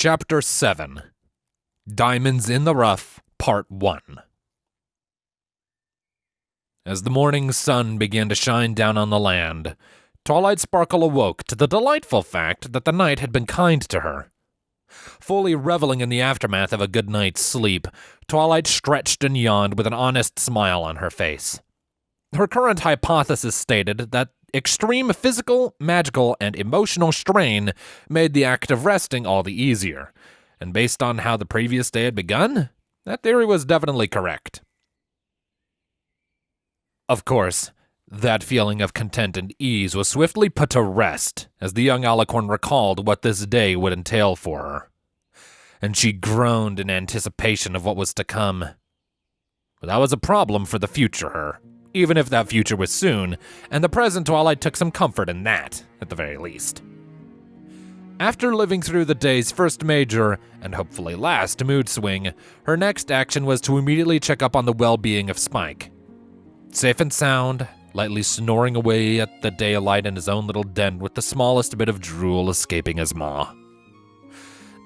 Chapter 7 Diamonds in the Rough, Part 1. As the morning sun began to shine down on the land, Twilight Sparkle awoke to the delightful fact that the night had been kind to her. Fully reveling in the aftermath of a good night's sleep, Twilight stretched and yawned with an honest smile on her face. Her current hypothesis stated that extreme physical, magical, and emotional strain made the act of resting all the easier, and based on how the previous day had begun, that theory was definitely correct. Of course, that feeling of content and ease was swiftly put to rest as the young alicorn recalled what this day would entail for her, and she groaned in anticipation of what was to come. But that was a problem for the future her. Even if that future was soon, and the present Twilight took some comfort in that, at the very least. After living through the day's first major, and hopefully last, mood swing, her next action was to immediately check up on the well-being of Spike. Safe and sound, lightly snoring away at the daylight in his own little den with the smallest bit of drool escaping his maw.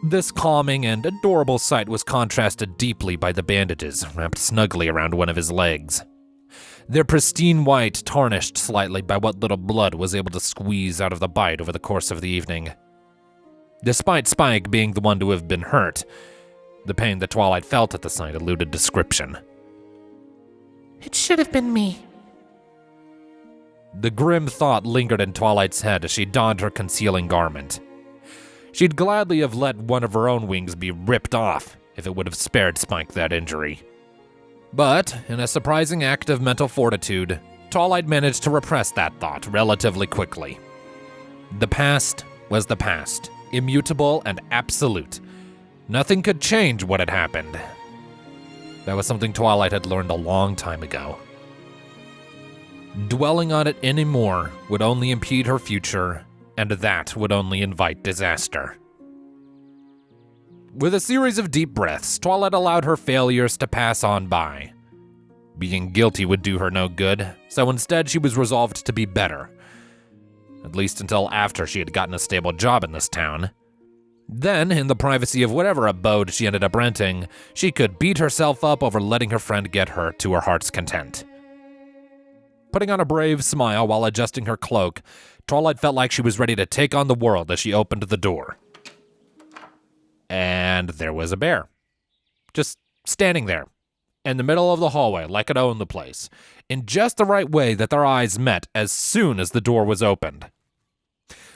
This calming and adorable sight was contrasted deeply by the bandages wrapped snugly around one of his legs. Their pristine white tarnished slightly by what little blood was able to squeeze out of the bite over the course of the evening. Despite Spike being the one to have been hurt, the pain that Twilight felt at the sight eluded description. It should have been me. The grim thought lingered in Twilight's head as she donned her concealing garment. She'd gladly have let one of her own wings be ripped off if it would have spared Spike that injury. But, in a surprising act of mental fortitude, Twilight managed to repress that thought relatively quickly. The past was the past, immutable and absolute. Nothing could change what had happened. That was something Twilight had learned a long time ago. Dwelling on it anymore would only impede her future, and that would only invite disaster. With a series of deep breaths, Twilight allowed her failures to pass on by. Being guilty would do her no good, so instead she was resolved to be better. At least until after she had gotten a stable job in this town. Then, in the privacy of whatever abode she ended up renting, she could beat herself up over letting her friend get hurt to her heart's content. Putting on a brave smile while adjusting her cloak, Twilight felt like she was ready to take on the world as she opened the door. And there was a bear. Just standing there, in the middle of the hallway like it owned the place, in just the right way that their eyes met as soon as the door was opened.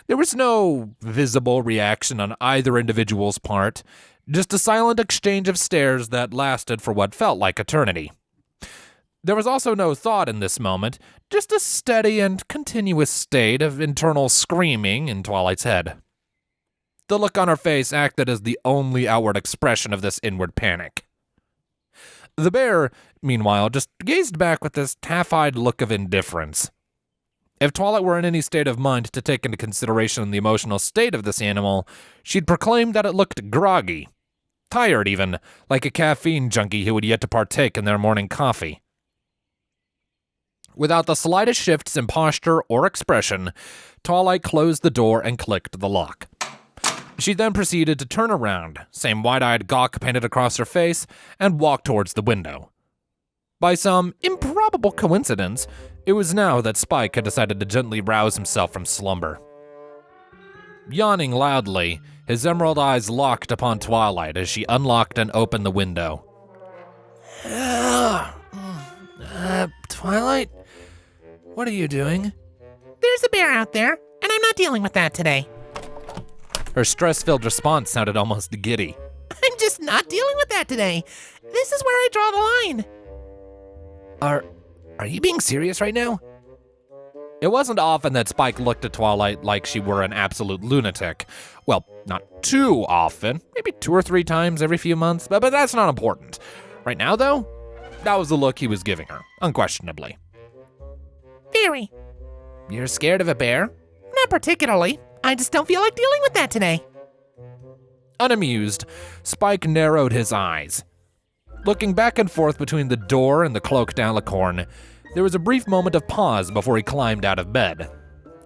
There was no visible reaction on either individual's part, just a silent exchange of stares that lasted for what felt like eternity. There was also no thought in this moment, just a steady and continuous state of internal screaming in Twilight's head. The look on her face acted as the only outward expression of this inward panic. The bear, meanwhile, just gazed back with this half-eyed look of indifference. If Twilight were in any state of mind to take into consideration the emotional state of this animal, she'd proclaim that it looked groggy. Tired, even, like a caffeine junkie who had yet to partake in their morning coffee. Without the slightest shifts in posture or expression, Twilight closed the door and clicked the lock. She then proceeded to turn around, same wide-eyed gawk painted across her face, and walk towards the window. By some improbable coincidence, it was now that Spike had decided to gently rouse himself from slumber. Yawning loudly, his emerald eyes locked upon Twilight as she unlocked and opened the window. Twilight? What are you doing? There's a bear out there, and I'm not dealing with that today. Her stress-filled response sounded almost giddy. I'm just not dealing with that today. This is where I draw the line. Are you being serious right now? It wasn't often that Spike looked at Twilight like she were an absolute lunatic. Well, not too often, maybe 2 or 3 times every few months, but that's not important. Right now, though, that was the look he was giving her, unquestionably. Very. You're scared of a bear? Not particularly. I just don't feel like dealing with that today. Unamused, Spike narrowed his eyes. Looking back and forth between the door and the cloaked alicorn, there was a brief moment of pause before he climbed out of bed.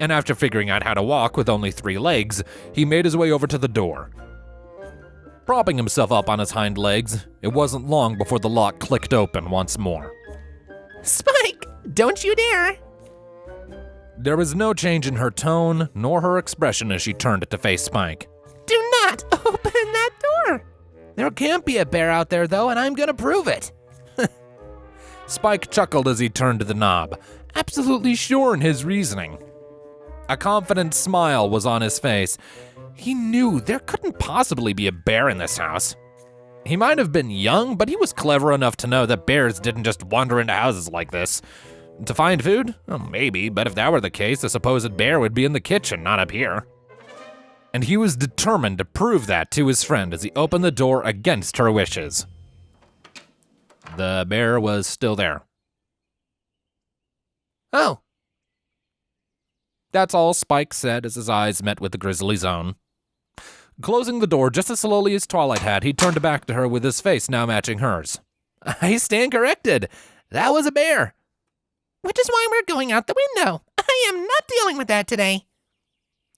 And after figuring out how to walk with only 3 legs, he made his way over to the door. Propping himself up on his hind legs, it wasn't long before the lock clicked open once more. Spike, don't you dare! There was no change in her tone, nor her expression as she turned to face Spike. Do not open that door! There can't be a bear out there, though, and I'm gonna prove it. Spike chuckled as he turned to the knob, absolutely sure in his reasoning. A confident smile was on his face. He knew there couldn't possibly be a bear in this house. He might have been young, but he was clever enough to know that bears didn't just wander into houses like this. To find food? Well, maybe, but if that were the case, the supposed bear would be in the kitchen, not up here. And he was determined to prove that to his friend as he opened the door against her wishes. The bear was still there. Oh. That's all Spike said as his eyes met with the grizzly's own. Closing the door just as slowly as Twilight had, he turned back to her with his face now matching hers. I stand corrected. That was a bear. Which is why we're going out the window. I am not dealing with that today.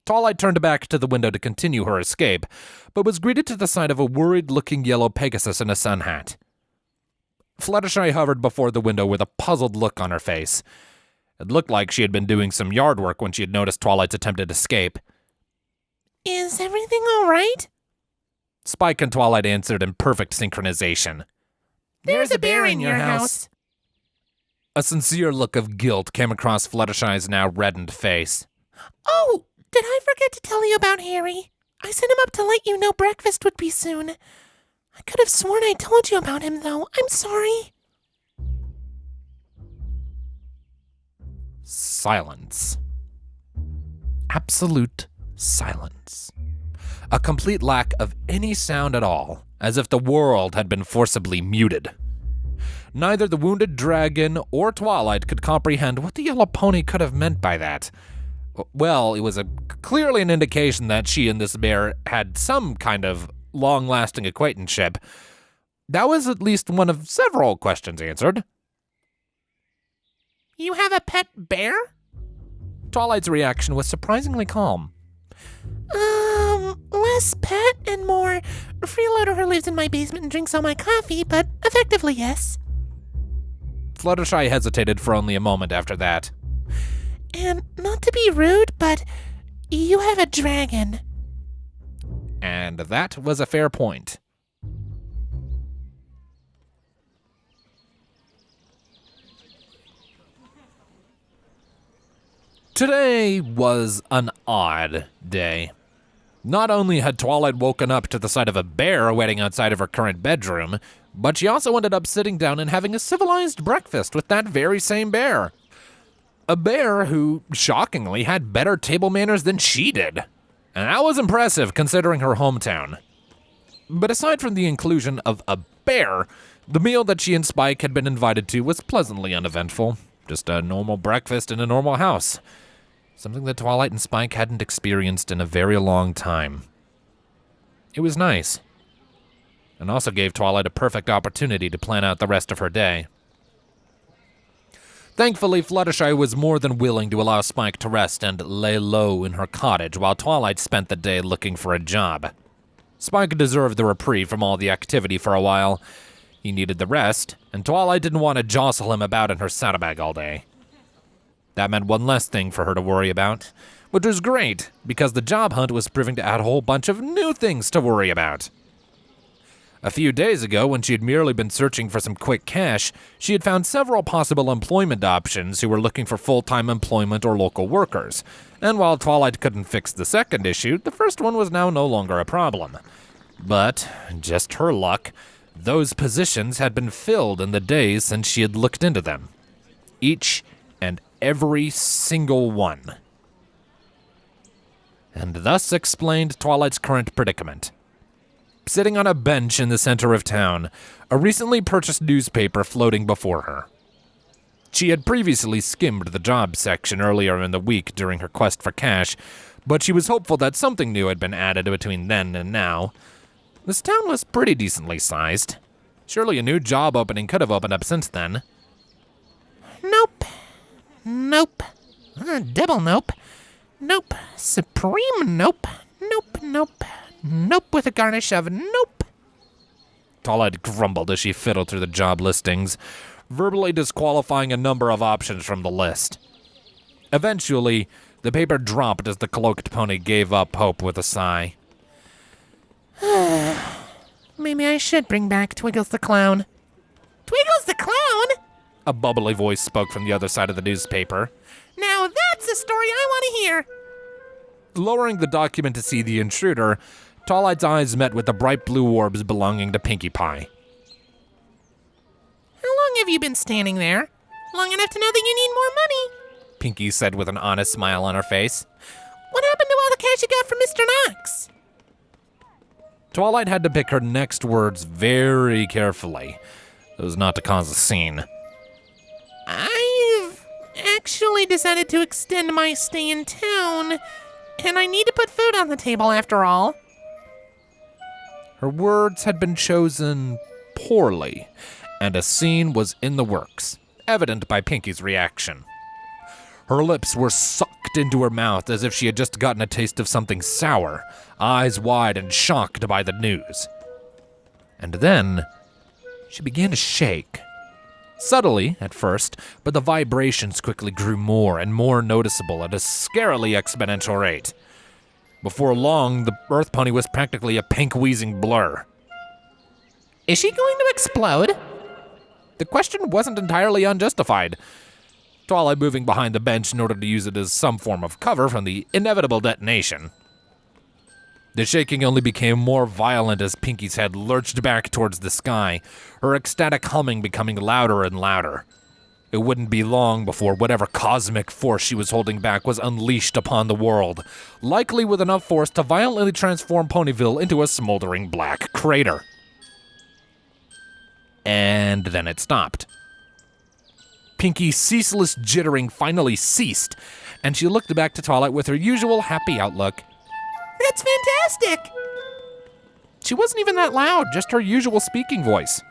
Twilight turned back to the window to continue her escape, but was greeted to the sight of a worried-looking yellow Pegasus in a sun hat. Fluttershy hovered before the window with a puzzled look on her face. It looked like she had been doing some yard work when she had noticed Twilight's attempted escape. Is everything all right? Spike and Twilight answered in perfect synchronization. There's a bear in your house. A sincere look of guilt came across Fluttershy's now reddened face. Oh, did I forget to tell you about Harry? I sent him up to let you know breakfast would be soon. I could have sworn I told you about him, though. I'm sorry. Silence. Absolute silence. A complete lack of any sound at all, as if the world had been forcibly muted. Neither the wounded dragon or Twilight could comprehend what the yellow pony could have meant by that. Well, it was clearly an indication that she and this bear had some kind of long-lasting acquaintanceship. That was at least one of several questions answered. You have a pet bear? Twilight's reaction was surprisingly calm. Less pet and more freeloader who lives in my basement and drinks all my coffee, but effectively yes. Fluttershy hesitated for only a moment after that. And not to be rude, but you have a dragon. And that was a fair point. Today was an odd day. Not only had Twilight woken up to the sight of a bear waiting outside of her current bedroom, but she also ended up sitting down and having a civilized breakfast with that very same bear. A bear who, shockingly, had better table manners than she did. And that was impressive considering her hometown. But aside from the inclusion of a bear, the meal that she and Spike had been invited to was pleasantly uneventful. Just a normal breakfast in a normal house. Something that Twilight and Spike hadn't experienced in a very long time. It was nice. And also gave Twilight a perfect opportunity to plan out the rest of her day. Thankfully, Fluttershy was more than willing to allow Spike to rest and lay low in her cottage while Twilight spent the day looking for a job. Spike deserved the reprieve from all the activity for a while. He needed the rest, and Twilight didn't want to jostle him about in her saddlebag all day. That meant one less thing for her to worry about, which was great, because the job hunt was proving to add a whole bunch of new things to worry about. A few days ago, when she had merely been searching for some quick cash, she had found several possible employment options who were looking for full-time employment or local workers. And while Twilight couldn't fix the second issue, the first one was now no longer a problem. But, just her luck, those positions had been filled in the days since she had looked into them. Each and every single one. And thus explained Twilight's current predicament. Sitting on a bench in the center of town, a recently purchased newspaper floating before her. She had previously skimmed the jobs section earlier in the week during her quest for cash, but she was hopeful that something new had been added between then and now. This town was pretty decently sized. Surely a new job opening could have opened up since then. Nope. Nope. Double nope. Nope. Supreme nope. Nope, nope. Nope with a garnish of nope. Twilight grumbled as she fiddled through the job listings, verbally disqualifying a number of options from the list. Eventually, the paper dropped as the cloaked pony gave up hope with a sigh. Maybe I should bring back Twiggles the Clown. Twiggles the Clown? A bubbly voice spoke from the other side of the newspaper. Now that's a story I want to hear. Lowering the document to see the intruder, Twilight's eyes met with the bright blue orbs belonging to Pinkie Pie. How long have you been standing there? Long enough to know that you need more money, Pinkie said with an honest smile on her face. What happened to all the cash you got from Mr. Knox? Twilight had to pick her next words very carefully, so as not to cause a scene. I've actually decided to extend my stay in town, and I need to put food on the table after all. Her words had been chosen poorly, and a scene was in the works, evident by Pinkie's reaction. Her lips were sucked into her mouth as if she had just gotten a taste of something sour, eyes wide and shocked by the news. And then, she began to shake. Subtly, at first, but the vibrations quickly grew more and more noticeable at a scarily exponential rate. Before long, the Earth Pony was practically a pink wheezing blur. Is she going to explode? The question wasn't entirely unjustified. Twilight moving behind the bench in order to use it as some form of cover from the inevitable detonation. The shaking only became more violent as Pinkie's head lurched back towards the sky, her ecstatic humming becoming louder and louder. It wouldn't be long before whatever cosmic force she was holding back was unleashed upon the world, likely with enough force to violently transform Ponyville into a smoldering black crater. And then it stopped. Pinkie's ceaseless jittering finally ceased, and she looked back to Twilight with her usual happy outlook. That's fantastic! She wasn't even that loud, just her usual speaking voice.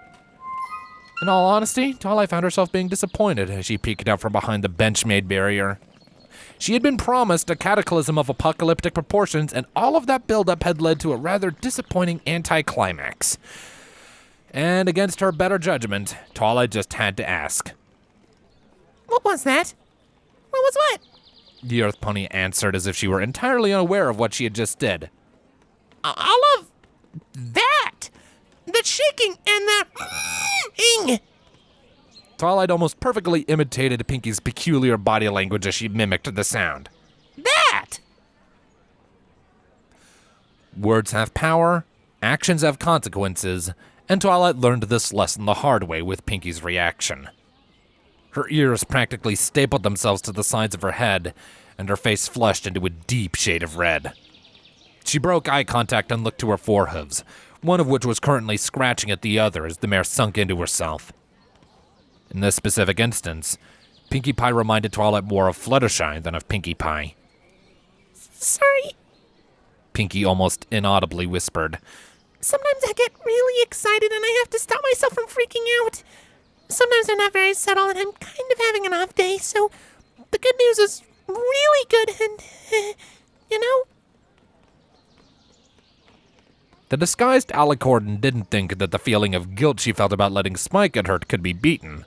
In all honesty, Twilight found herself being disappointed as she peeked out from behind the bench-made barrier. She had been promised a cataclysm of apocalyptic proportions, and all of that buildup had led to a rather disappointing anticlimax. And against her better judgment, Twilight just had to ask. What was that? What was what? The Earth Pony answered as if she were entirely unaware of what she had just did. All of that! The shaking and the ing! Twilight almost perfectly imitated Pinkie's peculiar body language as she mimicked the sound. That! Words have power, actions have consequences, and Twilight learned this lesson the hard way with Pinkie's reaction. Her ears practically stapled themselves to the sides of her head, and her face flushed into a deep shade of red. She broke eye contact and looked to her forehooves, one of which was currently scratching at the other as the mare sunk into herself. In this specific instance, Pinkie Pie reminded Twilight more of Fluttershy than of Pinkie Pie. Sorry. Pinkie almost inaudibly whispered. Sometimes I get really excited and I have to stop myself from freaking out. Sometimes I'm not very subtle and I'm kind of having an off day, so the good news is really good and, you know? The disguised Alicorn didn't think that the feeling of guilt she felt about letting Spike get hurt could be beaten.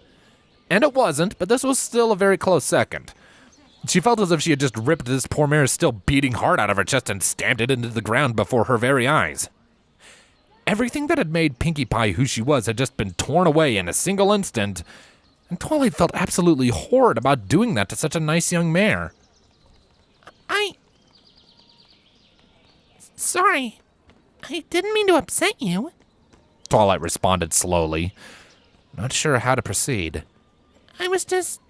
And it wasn't, but this was still a very close second. She felt as if she had just ripped this poor mare's still beating heart out of her chest and stamped it into the ground before her very eyes. Everything that had made Pinkie Pie who she was had just been torn away in a single instant, and Twilight felt absolutely horrid about doing that to such a nice young mare. Sorry. I didn't mean to upset you. Twilight responded slowly, not sure how to proceed. I was just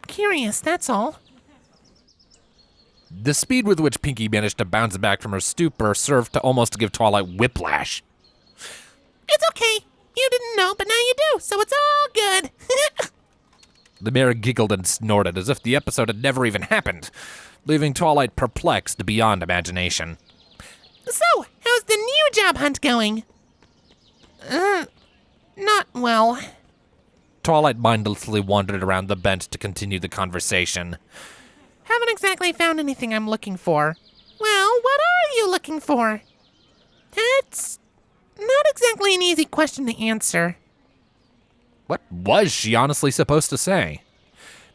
curious, that's all. The speed with which Pinkie managed to bounce back from her stupor served to almost give Twilight whiplash. It's okay. You didn't know, but now you do, so it's all good. The mare giggled and snorted as if the episode had never even happened, leaving Twilight perplexed beyond imagination. So, how's the new job hunt going? Not well. Twilight mindlessly wandered around the bench to continue the conversation. Haven't exactly found anything I'm looking for. Well, what are you looking for? That's not exactly really an easy question to answer. What was she honestly supposed to say?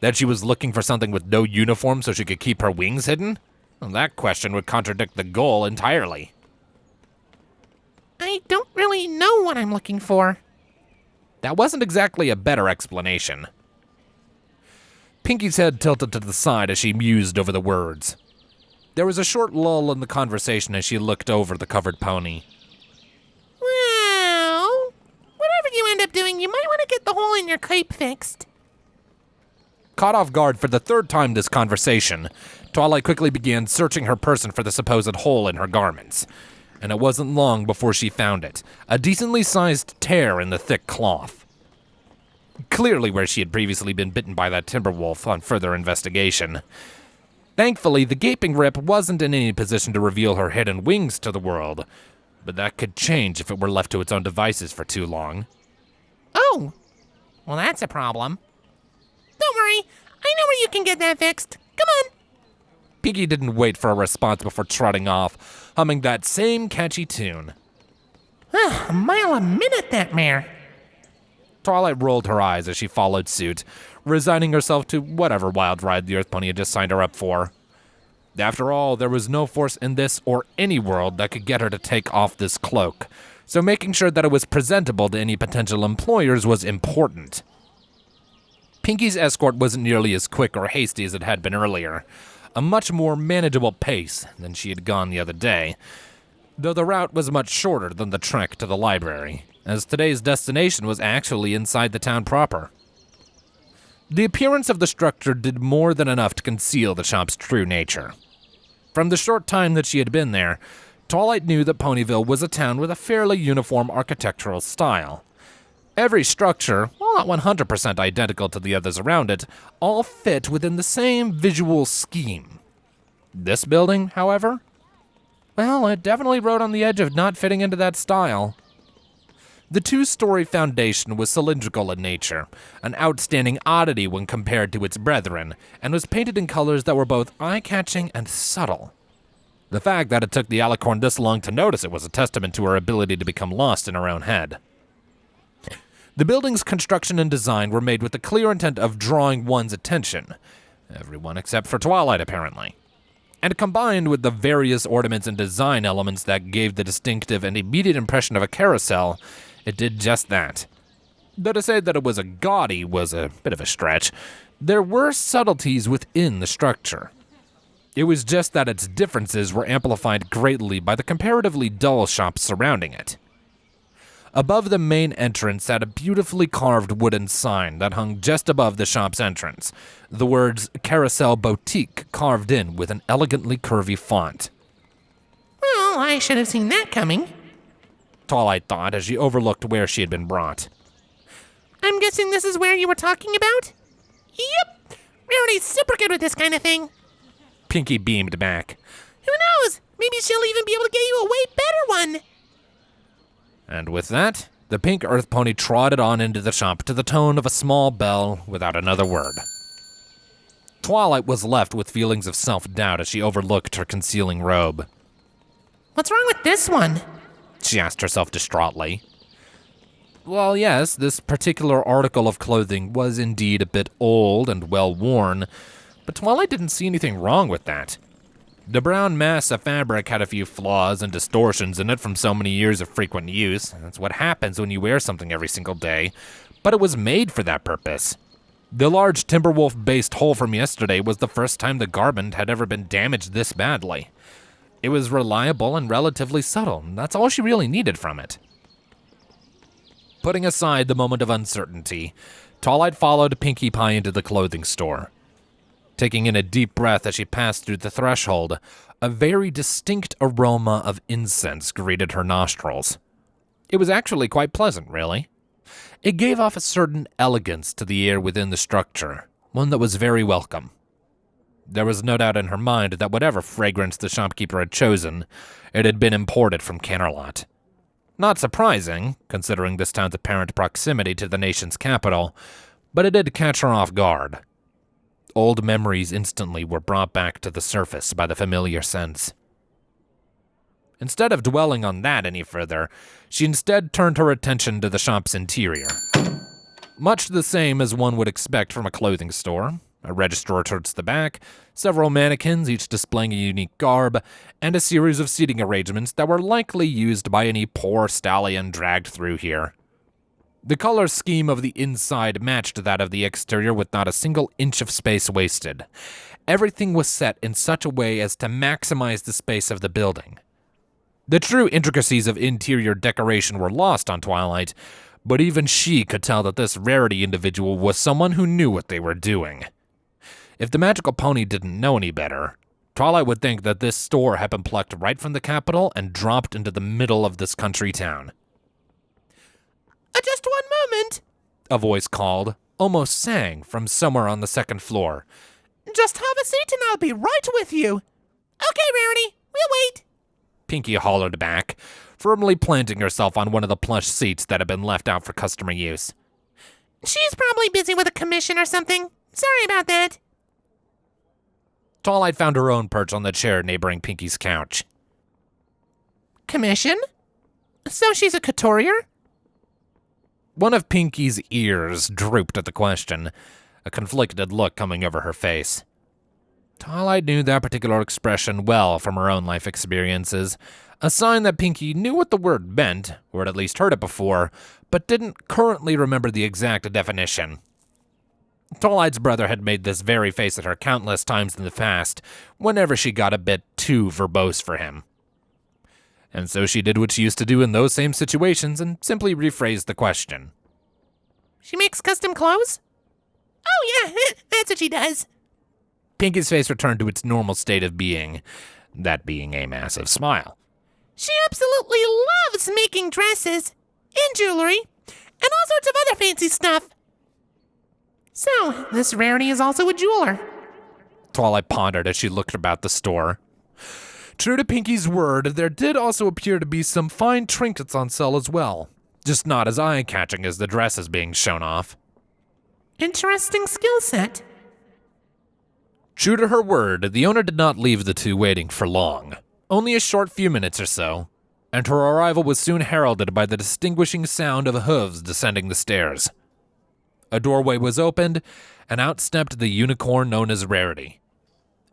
That she was looking for something with no uniform so she could keep her wings hidden? Well, that question would contradict the goal entirely. I don't really know what I'm looking for. That wasn't exactly a better explanation. Pinkie's head tilted to the side as she mused over the words. There was a short lull in the conversation as she looked over the covered pony. Well, whatever you end up doing, you might want to get the hole in your cape fixed. Caught off guard for the third time this conversation, Twilight quickly began searching her person for the supposed hole in her garments. And it wasn't long before she found it, a decently sized tear in the thick cloth. Clearly where she had previously been bitten by that Timberwolf on further investigation. Thankfully, the gaping rip wasn't in any position to reveal her hidden wings to the world, but that could change if it were left to its own devices for too long. Oh, well that's a problem. Don't worry, I know where you can get that fixed. Come on. Pinkie didn't wait for a response before trotting off, humming that same catchy tune. A mile a minute, that mare. Twilight rolled her eyes as she followed suit, resigning herself to whatever wild ride the Earth Pony had just signed her up for. After all, there was no force in this or any world that could get her to take off this cloak, so making sure that it was presentable to any potential employers was important. Pinkie's escort wasn't nearly as quick or hasty as it had been earlier, a much more manageable pace than she had gone the other day, though the route was much shorter than the trek to the library, as today's destination was actually inside the town proper. The appearance of the structure did more than enough to conceal the shop's true nature. From the short time that she had been there, Twilight knew that Ponyville was a town with a fairly uniform architectural style. Every structure, while not 100% identical to the others around it, all fit within the same visual scheme. This building, however? Well, it definitely rode on the edge of not fitting into that style. The two-story foundation was cylindrical in nature, an outstanding oddity when compared to its brethren, and was painted in colors that were both eye-catching and subtle. The fact that it took the alicorn this long to notice it was a testament to her ability to become lost in her own head. The building's construction and design were made with the clear intent of drawing one's attention. Everyone except for Twilight, apparently. And combined with the various ornaments and design elements that gave the distinctive and immediate impression of a carousel, it did just that. Though to say that it was a gaudy was a bit of a stretch, there were subtleties within the structure. It was just that its differences were amplified greatly by the comparatively dull shops surrounding it. Above the main entrance sat a beautifully carved wooden sign that hung just above the shop's entrance, the words Carousel Boutique carved in with an elegantly curvy font. Well, I should have seen that coming, Twilight thought as she overlooked where she had been brought. I'm guessing this is where you were talking about? Yep, Rarity's super good with this kind of thing. Pinkie beamed back. Who knows? Maybe she'll even be able to get you a way better one. And with that, the pink Earth Pony trotted on into the shop to the tone of a small bell without another word. Twilight was left with feelings of self-doubt as she overlooked her concealing robe. What's wrong with this one? She asked herself distraughtly. Well, yes, this particular article of clothing was indeed a bit old and well-worn, but Twilight didn't see anything wrong with that. The brown mass of fabric had a few flaws and distortions in it from so many years of frequent use. That's what happens when you wear something every single day, but it was made for that purpose. The large Timberwolf-based hole from yesterday was the first time the garment had ever been damaged this badly. It was reliable and relatively subtle, and that's all she really needed from it. Putting aside the moment of uncertainty, Twilight followed Pinkie Pie into the clothing store. Taking in a deep breath as she passed through the threshold, a very distinct aroma of incense greeted her nostrils. It was actually quite pleasant, really. It gave off a certain elegance to the air within the structure, one that was very welcome. There was no doubt in her mind that whatever fragrance the shopkeeper had chosen, it had been imported from Canterlot. Not surprising, considering this town's apparent proximity to the nation's capital, but it did catch her off guard. Old memories instantly were brought back to the surface by the familiar scents. Instead of dwelling on that any further, she instead turned her attention to the shop's interior. Much the same as one would expect from a clothing store. A register towards the back, several mannequins, each displaying a unique garb, and a series of seating arrangements that were likely used by any poor stallion dragged through here. The color scheme of the inside matched that of the exterior with not a single inch of space wasted. Everything was set in such a way as to maximize the space of the building. The true intricacies of interior decoration were lost on Twilight, but even she could tell that this Rarity individual was someone who knew what they were doing. If the magical pony didn't know any better, Twilight would think that this store had been plucked right from the capital and dropped into the middle of this country town. Just one moment, a voice called, almost sang, from somewhere on the second floor. Just have a seat and I'll be right with you. Okay, Rarity, we'll wait. Pinkie hollered back, firmly planting herself on one of the plush seats that had been left out for customer use. She's probably busy with a commission or something. Sorry about that. Twilight found her own perch on the chair neighboring Pinkie's couch. Commission? So she's a couturier? One of Pinkie's ears drooped at the question, a conflicted look coming over her face. Twilight knew that particular expression well from her own life experiences, a sign that Pinkie knew what the word meant, or had at least heard it before, but didn't currently remember the exact definition. Twilight's brother had made this very face at her countless times in the past, whenever she got a bit too verbose for him. And so she did what she used to do in those same situations and simply rephrased the question. She makes custom clothes? Oh yeah, that's what she does. Pinkie's face returned to its normal state of being, that being a massive smile. She absolutely loves making dresses, and jewelry, and all sorts of other fancy stuff. So, this Rarity is also a jeweler. Twilight pondered as she looked about the store. True to Pinkie's word, there did also appear to be some fine trinkets on sale as well, just not as eye-catching as the dresses being shown off. Interesting skill set. True to her word, the owner did not leave the two waiting for long, only a short few minutes or so, and her arrival was soon heralded by the distinguishing sound of hooves descending the stairs. A doorway was opened, and out stepped the unicorn known as Rarity.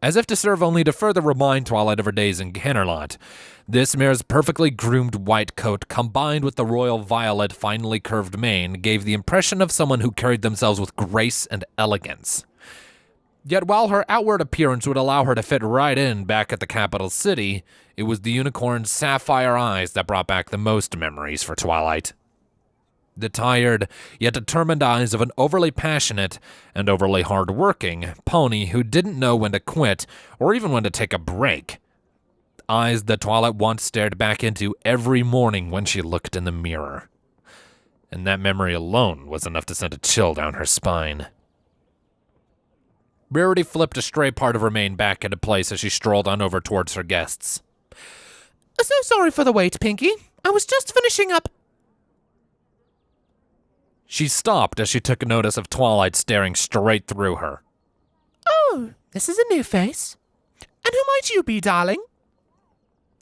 As if to serve only to further remind Twilight of her days in Canterlot, this mare's perfectly groomed white coat combined with the royal violet finely curved mane gave the impression of someone who carried themselves with grace and elegance. Yet while her outward appearance would allow her to fit right in back at the capital city, it was the unicorn's sapphire eyes that brought back the most memories for Twilight. The tired, yet determined eyes of an overly passionate and overly hard-working pony who didn't know when to quit or even when to take a break. Eyes that Twilight once stared back into every morning when she looked in the mirror. And that memory alone was enough to send a chill down her spine. Rarity flipped a stray part of her mane back into place as she strolled on over towards her guests. So sorry for the wait, Pinkie. I was just finishing up. She stopped as she took notice of Twilight staring straight through her. Oh, this is a new face. And who might you be, darling?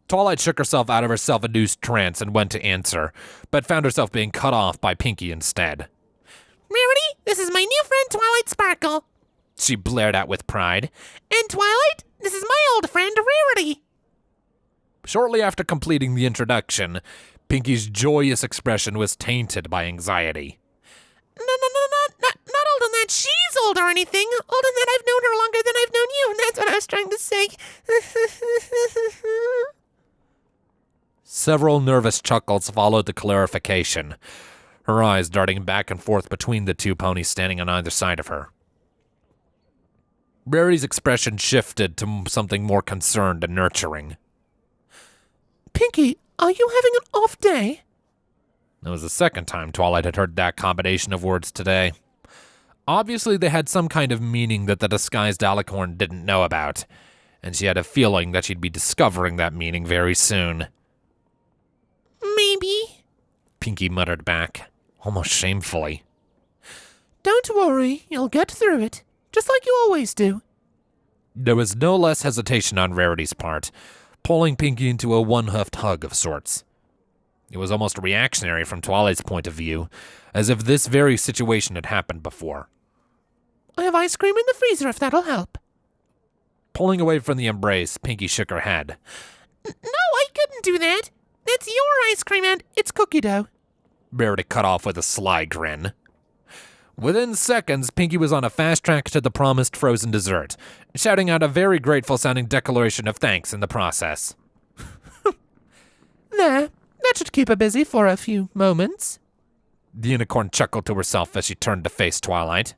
Twilight shook herself out of her self-induced trance and went to answer, but found herself being cut off by Pinkie instead. Rarity, this is my new friend Twilight Sparkle, she blared out with pride. And Twilight, this is my old friend Rarity. Shortly after completing the introduction, Pinkie's joyous expression was tainted by anxiety. Not old in that she's old or anything. Old in that I've known her longer than I've known you, and that's what I was trying to say. Several nervous chuckles followed the clarification, her eyes darting back and forth between the two ponies standing on either side of her. Rarity's expression shifted to something more concerned and nurturing. Pinkie, are you having an off day? It was the second time Twilight had heard that combination of words today. Obviously, they had some kind of meaning that the disguised alicorn didn't know about, and she had a feeling that she'd be discovering that meaning very soon. Maybe, Pinkie muttered back, almost shamefully. Don't worry, you'll get through it, just like you always do. There was no less hesitation on Rarity's part, pulling Pinkie into a one-hoofed hug of sorts. It was almost reactionary from Twilight's point of view, as if this very situation had happened before. I have ice cream in the freezer if that'll help. Pulling away from the embrace, Pinkie shook her head. No, I couldn't do that. That's your ice cream and it's cookie dough. Rarity cut off with a sly grin. Within seconds, Pinkie was on a fast track to the promised frozen dessert, shouting out a very grateful-sounding declaration of thanks in the process. There, that should keep her busy for a few moments. The unicorn chuckled to herself as she turned to face Twilight.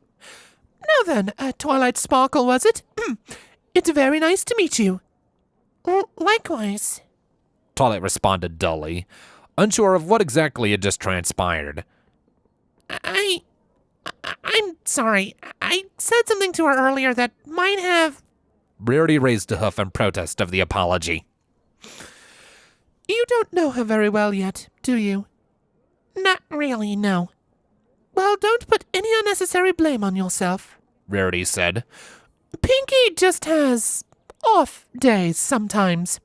Now then, Twilight Sparkle, was it? It's very nice to meet you. Likewise. Twilight responded dully, unsure of what exactly had just transpired. I'm sorry. I said something to her earlier that might have... Rarity raised a hoof in protest of the apology. You don't know her very well yet, do you? Not really, no. Well, don't put any unnecessary blame on yourself, Rarity said. Pinkie just has off days sometimes.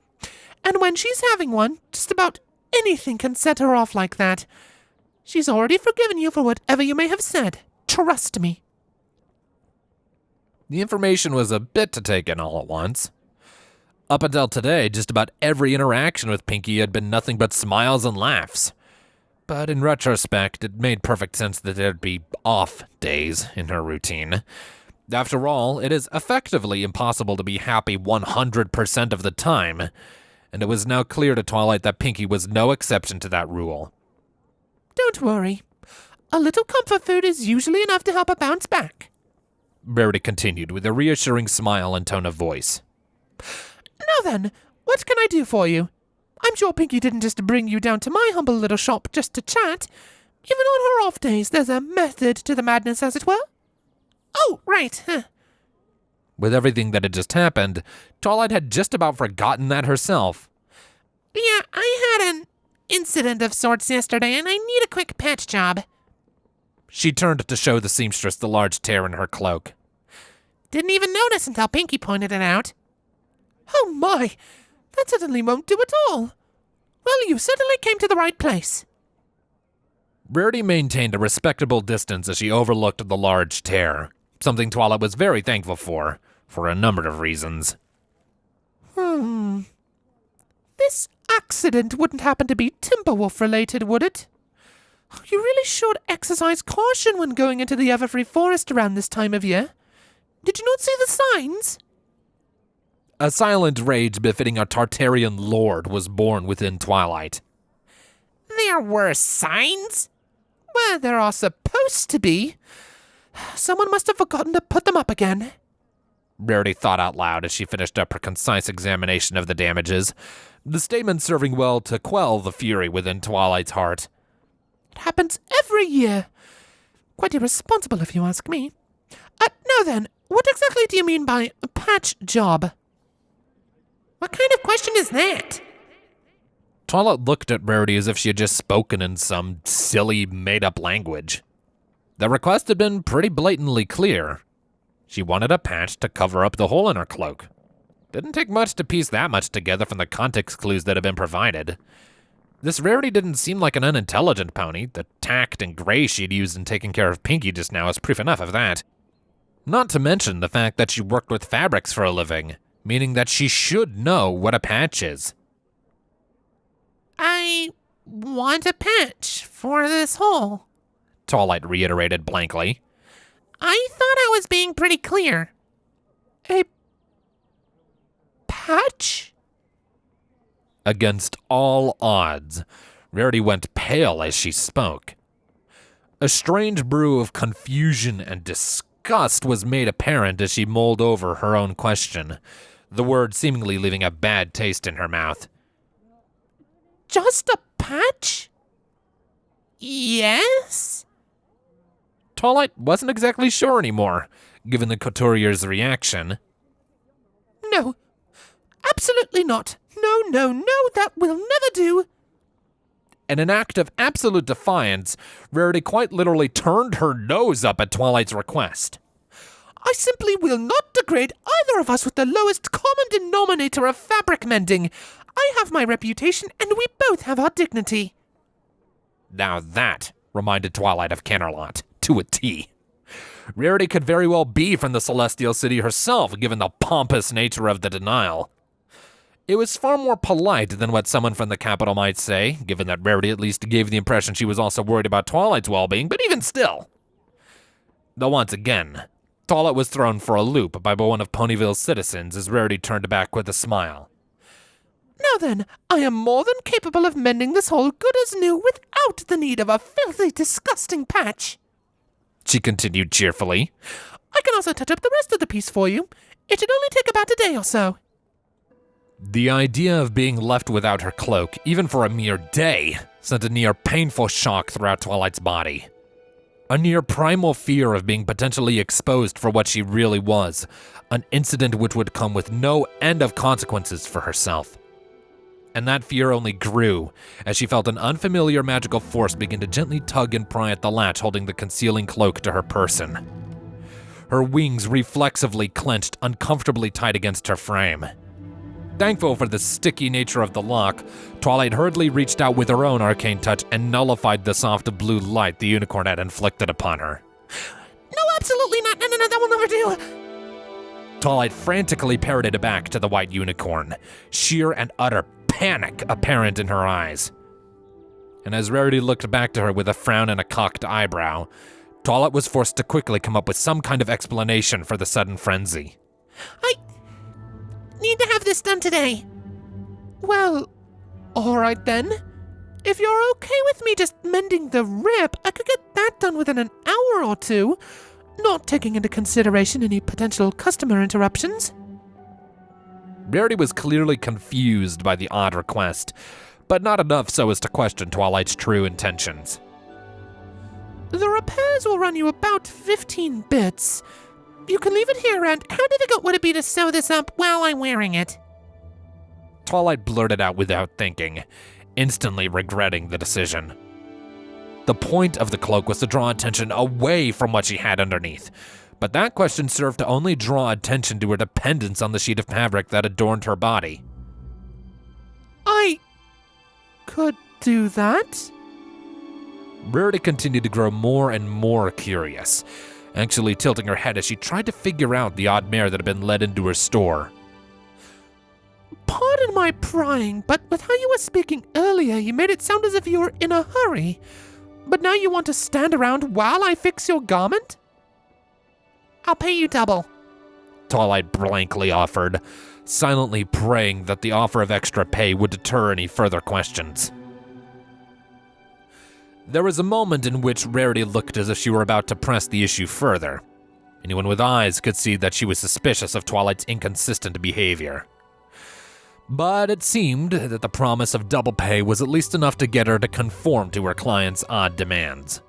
And when she's having one, just about anything can set her off like that. She's already forgiven you for whatever you may have said. Trust me. The information was a bit to take in all at once. Up until today, just about every interaction with Pinkie had been nothing but smiles and laughs. But in retrospect, it made perfect sense that there'd be off days in her routine. After all, it is effectively impossible to be happy 100% of the time, and it was now clear to Twilight that Pinkie was no exception to that rule. Don't worry. A little comfort food is usually enough to help her bounce back, Rarity continued with a reassuring smile and tone of voice. Now then, what can I do for you? I'm sure Pinkie didn't just bring you down to my humble little shop just to chat. Even on her off days, there's a method to the madness, as it were. Oh, right. With everything that had just happened, Twilight had just about forgotten that herself. Yeah, I had an incident of sorts yesterday, and I need a quick patch job. She turned to show the seamstress the large tear in her cloak. Didn't even notice until Pinkie pointed it out. Oh my, that certainly won't do at all. Well, you certainly came to the right place. Rarity maintained a respectable distance as she overlooked the large tear, something Twilight was very thankful for a number of reasons. This accident wouldn't happen to be Timberwolf related, would it? You really should exercise caution when going into the Everfree Forest around this time of year. Did you not see the signs? A silent rage befitting a Tartarian lord was born within Twilight. There were signs? Well, there are supposed to be. Someone must have forgotten to put them up again. Rarity thought out loud as she finished up her concise examination of the damages, the statement serving well to quell the fury within Twilight's heart. It happens every year. Quite irresponsible, if you ask me. Now then, what exactly do you mean by a patch job? What kind of question is that? Twilight looked at Rarity as if she had just spoken in some silly, made-up language. The request had been pretty blatantly clear. She wanted a patch to cover up the hole in her cloak. Didn't take much to piece that much together from the context clues that had been provided. This Rarity didn't seem like an unintelligent pony. The tact and grace she'd used in taking care of Pinkie just now is proof enough of that. Not to mention the fact that she worked with fabrics for a living, meaning that she should know what a patch is. I want a patch for this hole, Twilight reiterated blankly. I thought I was being pretty clear. A patch? Against all odds, Rarity went pale as she spoke. A strange brew of confusion and disgust was made apparent as she mulled over her own question, the word seemingly leaving a bad taste in her mouth. Just a patch? Yes? Twilight wasn't exactly sure anymore, given the couturier's reaction. No, absolutely not. No, that will never do. In an act of absolute defiance, Rarity quite literally turned her nose up at Twilight's request. I simply will not degrade either of us with the lowest common denominator of fabric mending. I have my reputation, and we both have our dignity. Now that reminded Twilight of Canterlot, to a T. Rarity could very well be from the Celestial City herself, given the pompous nature of the denial. It was far more polite than what someone from the capital might say, given that Rarity at least gave the impression she was also worried about Twilight's well-being, but even still. Though once again, Twilight was thrown for a loop by one of Ponyville's citizens as Rarity turned back with a smile. Now then, I am more than capable of mending this hole good as new without the need of a filthy, disgusting patch, she continued cheerfully. I can also touch up the rest of the piece for you. It should only take about a day or so. The idea of being left without her cloak, even for a mere day, sent a near painful shock throughout Twilight's body. A near primal fear of being potentially exposed for what she really was, an incident which would come with no end of consequences for herself. And that fear only grew as she felt an unfamiliar magical force begin to gently tug and pry at the latch holding the concealing cloak to her person. Her wings reflexively clenched, uncomfortably tight against her frame. Thankful for the sticky nature of the lock, Twilight hurriedly reached out with her own arcane touch and nullified the soft blue light the unicorn had inflicted upon her. No, absolutely not. No, that will never do. Twilight frantically parroted it back to the white unicorn, sheer and utter panic apparent in her eyes. And as Rarity looked back to her with a frown and a cocked eyebrow, Twilight was forced to quickly come up with some kind of explanation for the sudden frenzy. I need to have this done today. Well, all right then. If you're okay with me just mending the rip, I could get that done within an hour or two, not taking into consideration any potential customer interruptions. Rarity was clearly confused by the odd request, but not enough so as to question Twilight's true intentions. The repairs will run you about 15 bits. You can leave it here, and how difficult would it be to sew this up while I'm wearing it? Twilight blurted out without thinking, instantly regretting the decision. The point of the cloak was to draw attention away from what she had underneath, but that question served to only draw attention to her dependence on the sheet of fabric that adorned her body. I could do that? Rarity continued to grow more and more curious, actually tilting her head as she tried to figure out the odd mare that had been led into her store. Pardon my prying, but with how you were speaking earlier, you made it sound as if you were in a hurry. But now you want to stand around while I fix your garment? I'll pay you double, Twilight blankly offered, silently praying that the offer of extra pay would deter any further questions. There was a moment in which Rarity looked as if she were about to press the issue further. Anyone with eyes could see that she was suspicious of Twilight's inconsistent behavior. But it seemed that the promise of double pay was at least enough to get her to conform to her client's odd demands.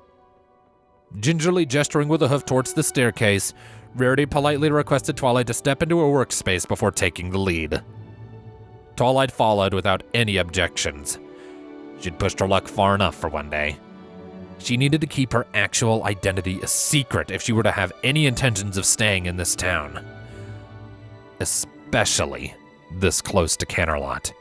Gingerly gesturing with a hoof towards the staircase, Rarity politely requested Twilight to step into her workspace before taking the lead. Twilight followed without any objections. She'd pushed her luck far enough for one day. She needed to keep her actual identity a secret if she were to have any intentions of staying in this town. Especially this close to Canterlot.